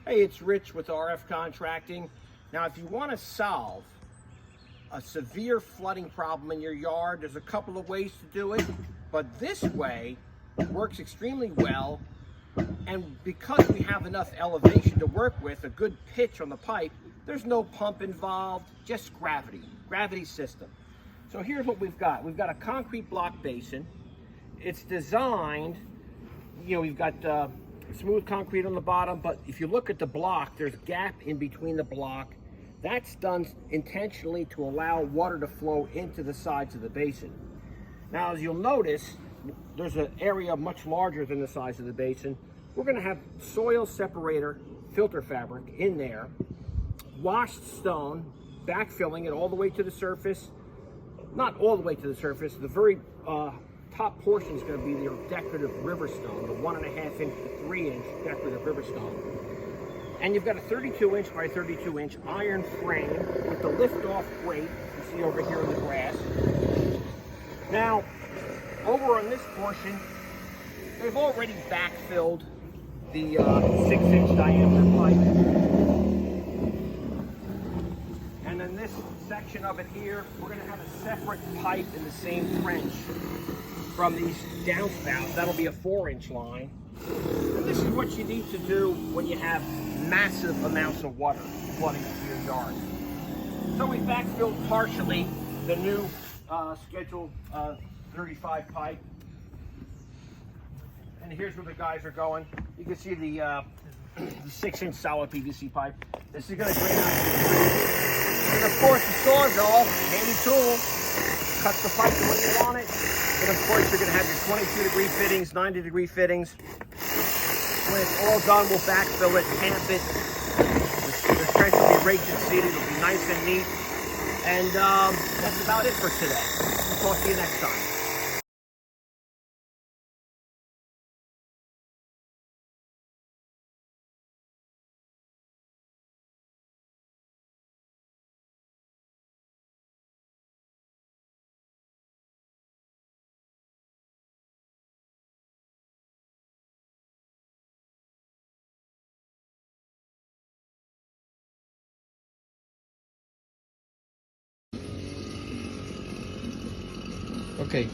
Hey, it's Rich with RF Contracting. Now, if you want to solve a severe flooding problem in your yard, there's a couple of ways to do it, but this way works extremely well. And because we have enough elevation to work with, a good pitch on the pipe, there's no pump involved, just gravity system. So here's what we've got. We've got a concrete block basin. It's designed, we've got smooth concrete on the bottom, but if you look at the block, there's gap in between the block. That's done intentionally to allow water to flow into the sides of the basin. Now, as you'll notice, there's an area much larger than the size of the basin. We're going to have soil separator filter fabric in there, washed stone, backfilling it all the way to the surface. Not all the way to the surface, the very top portion is going to be the decorative river stone, the 1.5 inch to 3 inch decorative river stone. And you've got a 32 inch by 32 inch iron frame with the lift-off weight you see over here in the grass. Now, over on this portion, they've already backfilled the 6 inch diameter pipe. And then this section of it here, we're going to have a separate pipe in the same trench from these downspouts. That'll be a 4 inch line. And this is what you need to do when you have massive amounts of water flooding into your yard. So we backfilled partially the new Schedule 35 pipe. And here's where the guys are going. You can see the 6 inch solid PVC pipe. This is going to drain out. And of course the Sawzall, handy tool, cuts the pipe the way you want it. And of course you're going to have your 22 degree fittings, 90 degree fittings. When it's all done, we'll backfill it, tamp it. The trench will be raked and seeded. It'll be nice and neat. And that's about it for today. We'll talk to you next time. Okay,